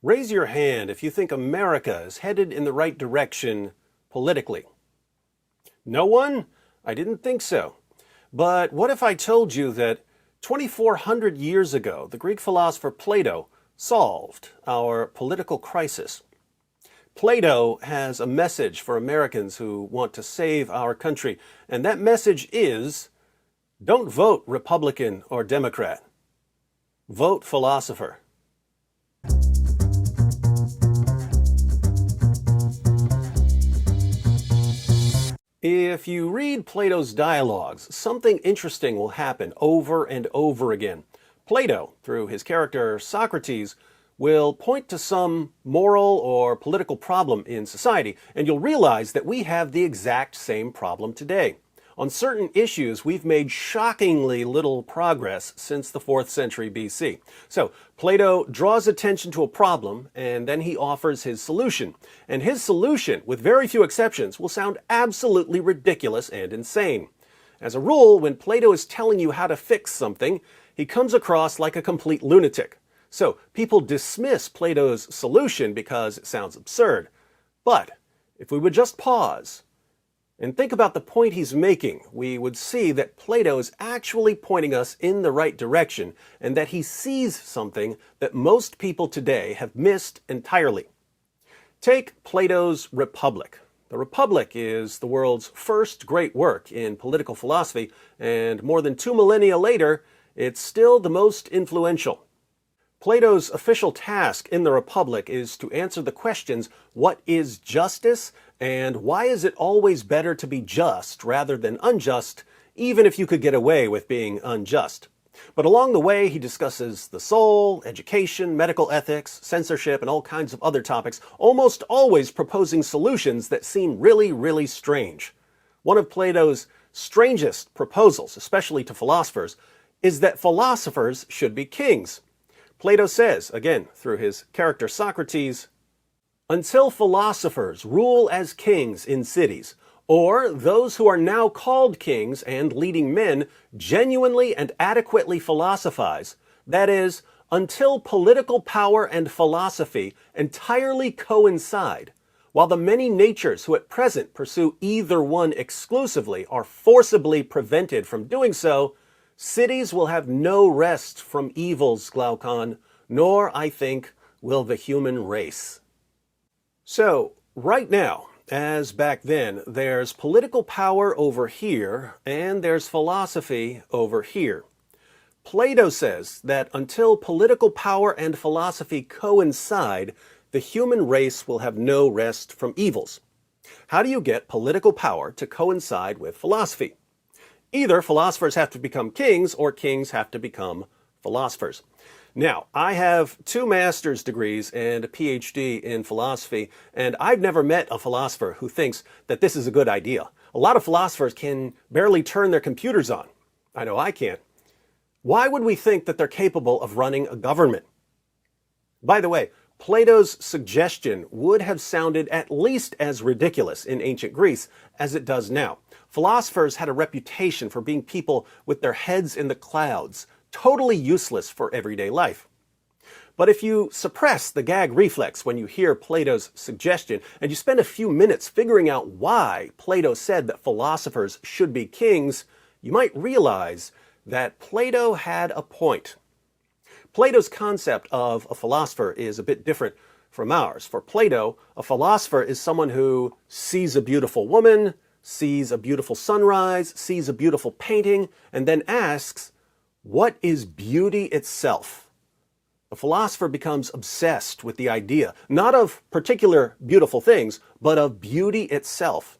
Raise your hand if you think America is headed in the right direction politically. No one? I didn't think so. But what if I told you that 2,400 years ago, the Greek philosopher Plato solved our political crisis? Plato has a message for Americans who want to save our country, and that message is, don't vote Republican or Democrat. Vote philosopher. If you read Plato's dialogues, something interesting will happen over and over again. Plato, through his character Socrates, will point to some moral or political problem in society, and you'll realize that we have the exact same problem today. On certain issues, we've made shockingly little progress since the 4th century BC. So, Plato draws attention to a problem, and then he offers his solution. And his solution, with very few exceptions, will sound absolutely ridiculous and insane. As a rule, when Plato is telling you how to fix something, he comes across like a complete lunatic. So, people dismiss Plato's solution because it sounds absurd. But, if we would just pause and think about the point he's making, we would see that Plato is actually pointing us in the right direction and that he sees something that most people today have missed entirely. Take Plato's Republic. The Republic is the world's first great work in political philosophy, and more than 2 millennia later, it's still the most influential. Plato's official task in the Republic is to answer the questions, what is justice, and why is it always better to be just rather than unjust, even if you could get away with being unjust? But along the way, he discusses the soul, education, medical ethics, censorship, and all kinds of other topics, almost always proposing solutions that seem really, really strange. One of Plato's strangest proposals, especially to philosophers, is that philosophers should be kings. Plato says, again, through his character Socrates, until philosophers rule as kings in cities, or those who are now called kings and leading men genuinely and adequately philosophize, that is, until political power and philosophy entirely coincide, while the many natures who at present pursue either one exclusively are forcibly prevented from doing so, cities will have no rest from evils, Glaucon, nor, I think, will the human race. So, right now, as back then, there's political power over here, and there's philosophy over here. Plato says that until political power and philosophy coincide, the human race will have no rest from evils. How do you get political power to coincide with philosophy? Either philosophers have to become kings, or kings have to become philosophers. Now, I have 2 master's degrees and a PhD in philosophy, and I've never met a philosopher who thinks that this is a good idea. A lot of philosophers can barely turn their computers on. I know I can't. Why would we think that they're capable of running a government? By the way, Plato's suggestion would have sounded at least as ridiculous in ancient Greece as it does now. Philosophers had a reputation for being people with their heads in the clouds, totally useless for everyday life. But if you suppress the gag reflex when you hear Plato's suggestion, and you spend a few minutes figuring out why Plato said that philosophers should be kings, you might realize that Plato had a point. Plato's concept of a philosopher is a bit different from ours. For Plato, a philosopher is someone who sees a beautiful woman, sees a beautiful sunrise, sees a beautiful painting, and then asks, what is beauty itself? The philosopher becomes obsessed with the idea, not of particular beautiful things, but of beauty itself.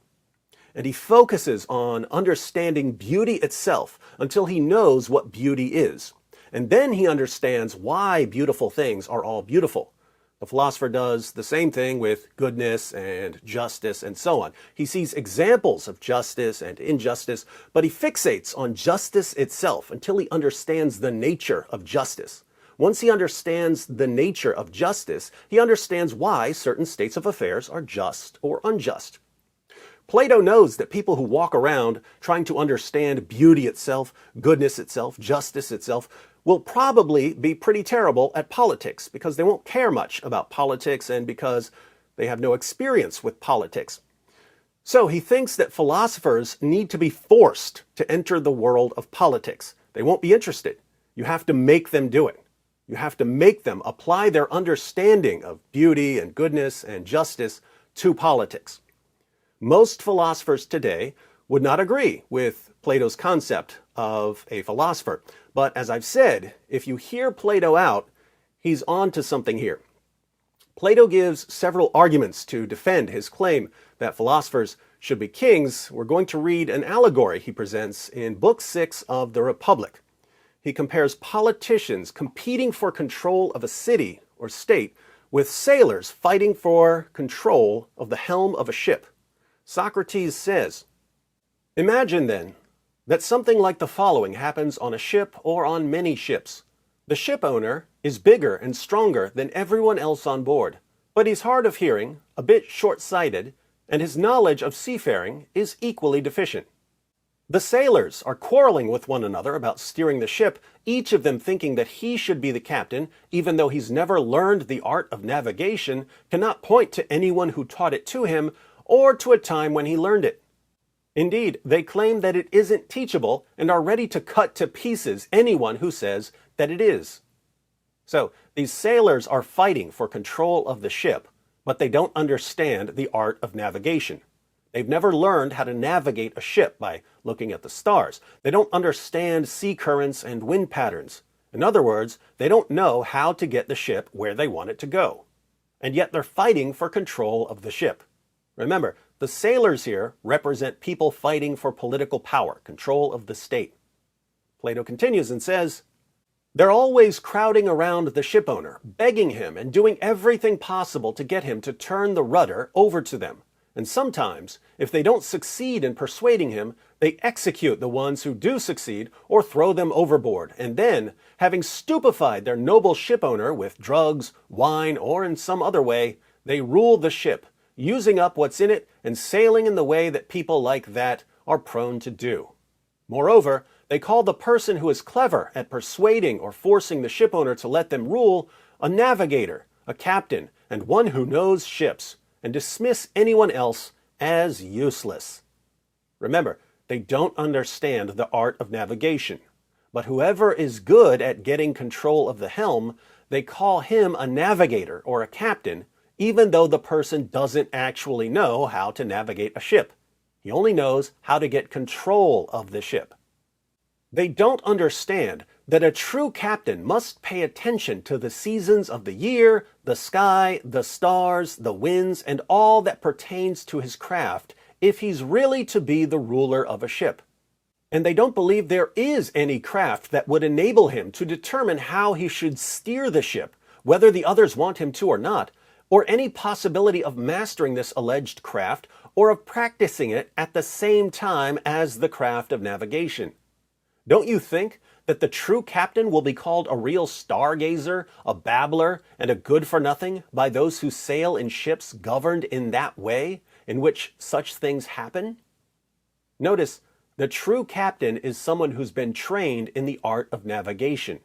And he focuses on understanding beauty itself until he knows what beauty is. And then he understands why beautiful things are all beautiful. The philosopher does the same thing with goodness and justice and so on. He sees examples of justice and injustice, but he fixates on justice itself until he understands the nature of justice. Once he understands the nature of justice, he understands why certain states of affairs are just or unjust. Plato knows that people who walk around trying to understand beauty itself, goodness itself, justice itself, will probably be pretty terrible at politics because they won't care much about politics and because they have no experience with politics. So he thinks that philosophers need to be forced to enter the world of politics. They won't be interested. You have to make them do it. You have to make them apply their understanding of beauty and goodness and justice to politics. Most philosophers today would not agree with Plato's concept of a philosopher. But as I've said, if you hear Plato out, he's on to something here. Plato gives several arguments to defend his claim that philosophers should be kings. We're going to read an allegory he presents in Book 6 of the Republic. He compares politicians competing for control of a city or state with sailors fighting for control of the helm of a ship. Socrates says, "Imagine then that something like the following happens on a ship or on many ships. The ship owner is bigger and stronger than everyone else on board, but he's hard of hearing, a bit short-sighted, and his knowledge of seafaring is equally deficient. The sailors are quarreling with one another about steering the ship, each of them thinking that he should be the captain, even though he's never learned the art of navigation, cannot point to anyone who taught it to him, or to a time when he learned it. Indeed, they claim that it isn't teachable and are ready to cut to pieces anyone who says that it is." So, these sailors are fighting for control of the ship, but they don't understand the art of navigation. They've never learned how to navigate a ship by looking at the stars. They don't understand sea currents and wind patterns. In other words, they don't know how to get the ship where they want it to go. And yet they're fighting for control of the ship. Remember, the sailors here represent people fighting for political power, control of the state. Plato continues and says, "They're always crowding around the ship owner, begging him and doing everything possible to get him to turn the rudder over to them. And sometimes, if they don't succeed in persuading him, they execute the ones who do succeed or throw them overboard. And then, having stupefied their noble ship owner with drugs, wine, or in some other way, they rule the ship, using up what's in it and sailing in the way that people like that are prone to do. Moreover, they call the person who is clever at persuading or forcing the ship owner to let them rule a navigator, a captain, and one who knows ships, and dismiss anyone else as useless." Remember, they don't understand the art of navigation. But whoever is good at getting control of the helm, they call him a navigator or a captain, even though the person doesn't actually know how to navigate a ship. He only knows how to get control of the ship. They don't understand that a true captain must pay attention to the seasons of the year, the sky, the stars, the winds, and all that pertains to his craft if he's really to be the ruler of a ship. And they don't believe there is any craft that would enable him to determine how he should steer the ship, whether the others want him to or not, or any possibility of mastering this alleged craft or of practicing it at the same time as the craft of navigation. Don't you think that the true captain will be called a real stargazer, a babbler, and a good-for-nothing by those who sail in ships governed in that way, in which such things happen? Notice, the true captain is someone who's been trained in the art of navigation.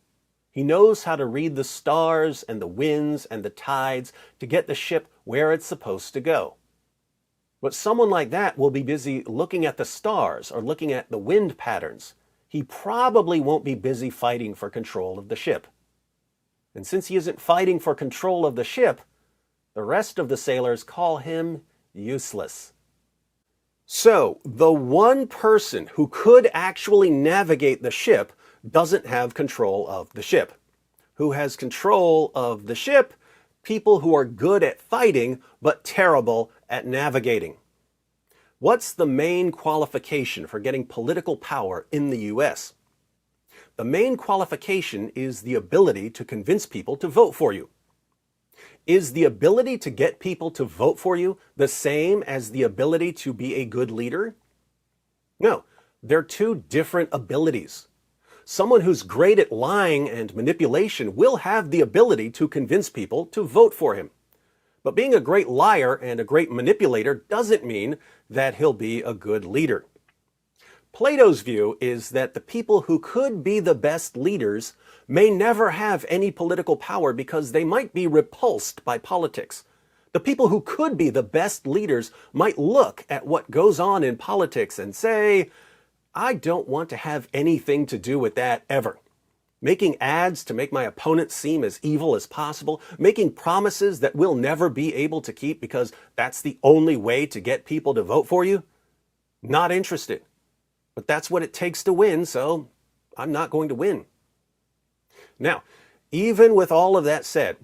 He knows how to read the stars and the winds and the tides to get the ship where it's supposed to go. But someone like that will be busy looking at the stars or looking at the wind patterns. He probably won't be busy fighting for control of the ship. And since he isn't fighting for control of the ship, the rest of the sailors call him useless. So, the one person who could actually navigate the ship doesn't have control of the ship. Who has control of the ship? People who are good at fighting, but terrible at navigating. What's the main qualification for getting political power in the US? The main qualification is the ability to convince people to vote for you. Is the ability to get people to vote for you the same as the ability to be a good leader? No, they're two different abilities. Someone who's great at lying and manipulation will have the ability to convince people to vote for him. But being a great liar and a great manipulator doesn't mean that he'll be a good leader. Plato's view is that the people who could be the best leaders may never have any political power because they might be repulsed by politics. The people who could be the best leaders might look at what goes on in politics and say, I don't want to have anything to do with that ever. Making ads to make my opponent seem as evil as possible, making promises that we'll never be able to keep because that's the only way to get people to vote for you? Not interested. But that's what it takes to win, so I'm not going to win. Now, even with all of that said,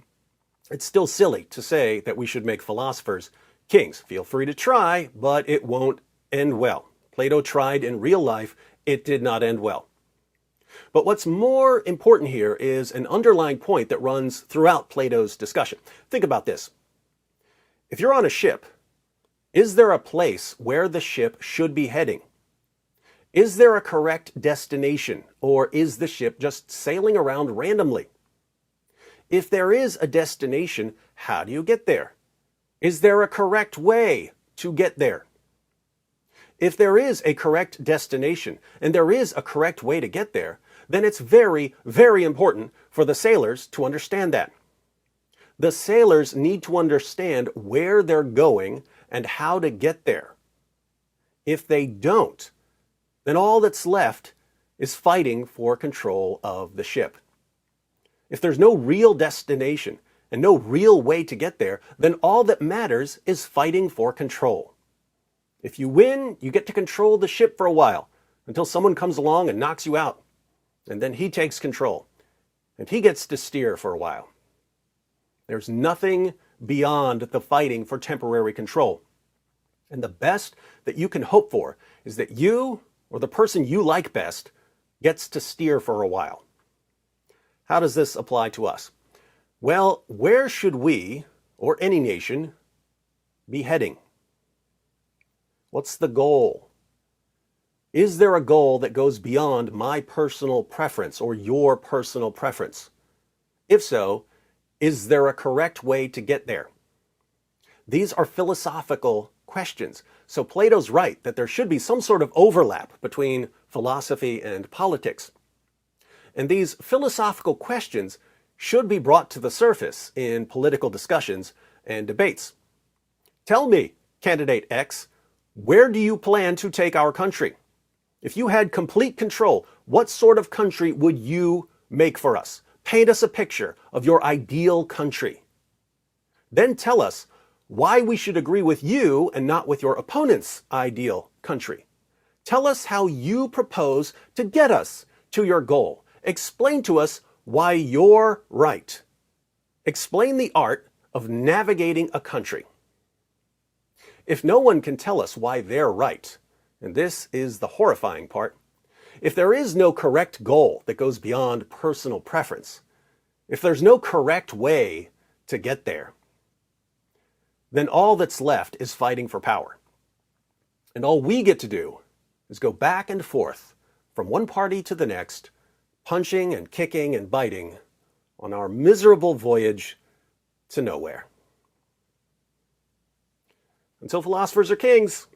it's still silly to say that we should make philosophers kings. Feel free to try, but it won't end well. Plato tried in real life. It did not end well. But what's more important here is an underlying point that runs throughout Plato's discussion. Think about this. If you're on a ship, is there a place where the ship should be heading? Is there a correct destination, or is the ship just sailing around randomly? If there is a destination, how do you get there? Is there a correct way to get there? If there is a correct destination, and there is a correct way to get there, then it's very, very important for the sailors to understand that. The sailors need to understand where they're going and how to get there. If they don't, then all that's left is fighting for control of the ship. If there's no real destination and no real way to get there, then all that matters is fighting for control. If you win, you get to control the ship for a while until someone comes along and knocks you out. And then he takes control. And he gets to steer for a while. There's nothing beyond the fighting for temporary control. And the best that you can hope for is that you, or the person you like best, gets to steer for a while. How does this apply to us? Well, where should we, or any nation, be heading? What's the goal? Is there a goal that goes beyond my personal preference or your personal preference? If so, is there a correct way to get there? These are philosophical questions. So Plato's right that there should be some sort of overlap between philosophy and politics. And these philosophical questions should be brought to the surface in political discussions and debates. Tell me, candidate X, where do you plan to take our country? If you had complete control, what sort of country would you make for us? Paint us a picture of your ideal country. Then tell us why we should agree with you and not with your opponent's ideal country. Tell us how you propose to get us to your goal. Explain to us why you're right. Explain the art of navigating a country. If no one can tell us why they're right, and this is the horrifying part, if there is no correct goal that goes beyond personal preference, if there's no correct way to get there, then all that's left is fighting for power. And all we get to do is go back and forth from one party to the next, punching and kicking and biting on our miserable voyage to nowhere. Until philosophers are kings,